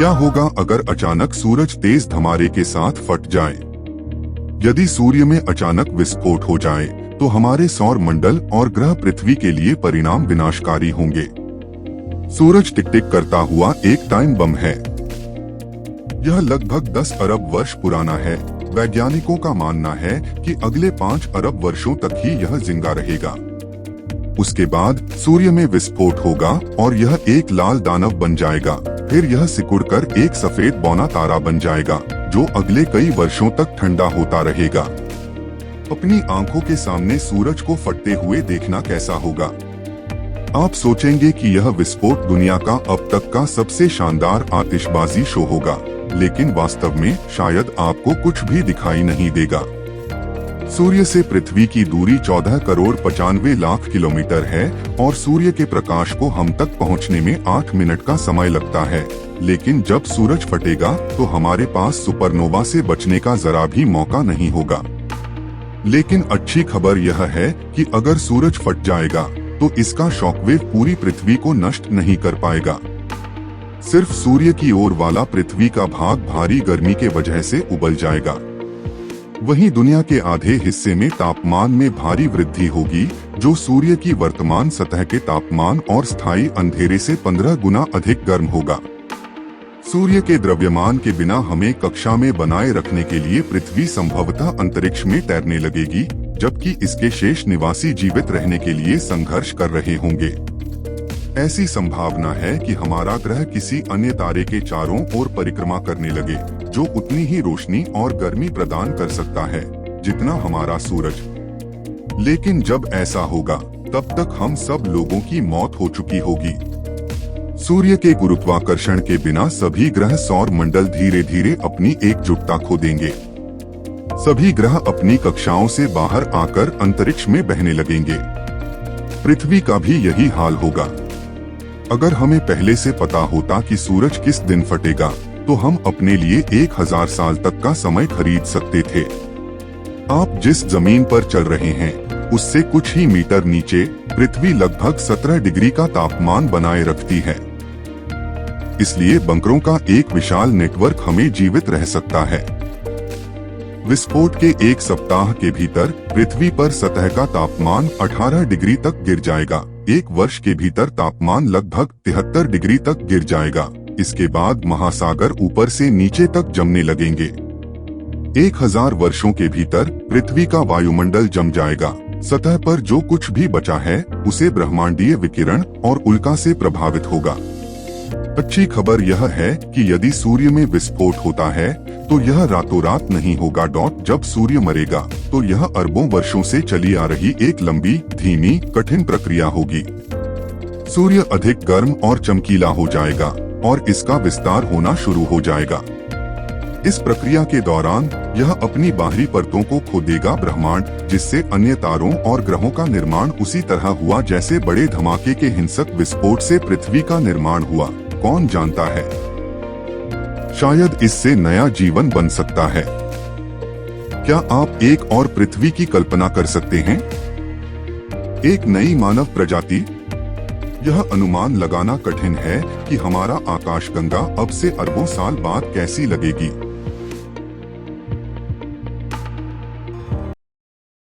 क्या होगा अगर अचानक सूरज तेज धमारे के साथ फट जाए? यदि सूर्य में अचानक विस्फोट हो जाए तो हमारे सौर मंडल और ग्रह पृथ्वी के लिए परिणाम विनाशकारी होंगे। सूरज टिक-टिक करता हुआ एक टाइम बम है। यह लगभग 10 अरब वर्ष पुराना है। वैज्ञानिकों का मानना है कि अगले 5 अरब वर्षों तक ही यह जिंदा रहेगा। उसके बाद सूर्य में विस्फोट होगा और यह एक लाल दानव बन जाएगा। फिर यह सिकुड़कर एक सफेद बौना तारा बन जाएगा जो अगले कई वर्षों तक ठंडा होता रहेगा। अपनी आंखों के सामने सूरज को फटते हुए देखना कैसा होगा? आप सोचेंगे कि यह विस्फोट दुनिया का अब तक का सबसे शानदार आतिशबाजी शो होगा, लेकिन वास्तव में शायद आपको कुछ भी दिखाई नहीं देगा। सूर्य से पृथ्वी की दूरी 14 करोड़ 95 लाख किलोमीटर है और सूर्य के प्रकाश को हम तक पहुंचने में 8 मिनट का समय लगता है। लेकिन जब सूरज फटेगा तो हमारे पास सुपरनोवा से बचने का जरा भी मौका नहीं होगा। लेकिन अच्छी खबर यह है कि अगर सूरज फट जाएगा तो इसका शॉकवेव पूरी पृथ्वी को नष्ट नहीं कर पाएगा। सिर्फ सूर्य की ओर वाला पृथ्वी का भाग भारी गर्मी के वजह से उबल जाएगा। वहीं दुनिया के आधे हिस्से में तापमान में भारी वृद्धि होगी, जो सूर्य की वर्तमान सतह के तापमान और स्थायी अंधेरे से 15 गुना अधिक गर्म होगा। सूर्य के द्रव्यमान के बिना हमें कक्षा में बनाए रखने के लिए पृथ्वी संभवतः अंतरिक्ष में तैरने लगेगी, जबकि इसके शेष निवासी जीवित रहने के लिए संघर्ष कर रहे होंगे। ऐसी संभावना है कि हमारा ग्रह किसी अन्य तारे के चारों ओर परिक्रमा करने लगे, जो उतनी ही रोशनी और गर्मी प्रदान कर सकता है जितना हमारा सूरज। लेकिन जब ऐसा होगा तब तक हम सब लोगों की मौत हो चुकी होगी। सूर्य के गुरुत्वाकर्षण के बिना सभी ग्रह सौर मंडल धीरे धीरे अपनी एकजुटता खो देंगे। सभी ग्रह अपनी कक्षाओं से बाहर आकर अंतरिक्ष में बहने लगेंगे। पृथ्वी का भी यही हाल होगा। अगर हमें पहले से पता होता कि सूरज किस दिन फटेगा तो हम अपने लिए 1000 साल तक का समय खरीद सकते थे। आप जिस जमीन पर चल रहे हैं उससे कुछ ही मीटर नीचे पृथ्वी लगभग 17 डिग्री का तापमान बनाए रखती है। इसलिए बंकरों का एक विशाल नेटवर्क हमें जीवित रह सकता है। विस्फोट के एक सप्ताह के भीतर पृथ्वी पर सतह का तापमान 18 डिग्री तक गिर जाएगा। एक वर्ष के भीतर तापमान लगभग 73 डिग्री तक गिर जाएगा। इसके बाद महासागर ऊपर से नीचे तक जमने लगेंगे। 1000 वर्षों के भीतर पृथ्वी का वायुमंडल जम जाएगा। सतह पर जो कुछ भी बचा है उसे ब्रह्मांडीय विकिरण और उल्का से प्रभावित होगा। अच्छी खबर यह है कि यदि सूर्य में विस्फोट होता है तो यह रातों रात नहीं होगा। जब सूर्य मरेगा तो यह अरबों वर्षों से चली आ रही एक लंबी, धीमी, कठिन प्रक्रिया होगी। सूर्य अधिक गर्म और चमकीला हो जाएगा और इसका विस्तार होना शुरू हो जाएगा। इस प्रक्रिया के दौरान यह अपनी बाहरी परतों को खो देगा ब्रह्मांड, जिससे अन्य तारों और ग्रहों का निर्माण उसी तरह हुआ जैसे बड़े धमाके के हिंसक विस्फोट से पृथ्वी का निर्माण हुआ। कौन जानता है, शायद इससे नया जीवन बन सकता है। क्या आप एक और पृथ्वी की कल्पना कर सकते हैं? एक नई मानव प्रजाति? यह अनुमान लगाना कठिन है कि हमारा आकाशगंगा अब से अरबों साल बाद कैसी लगेगी।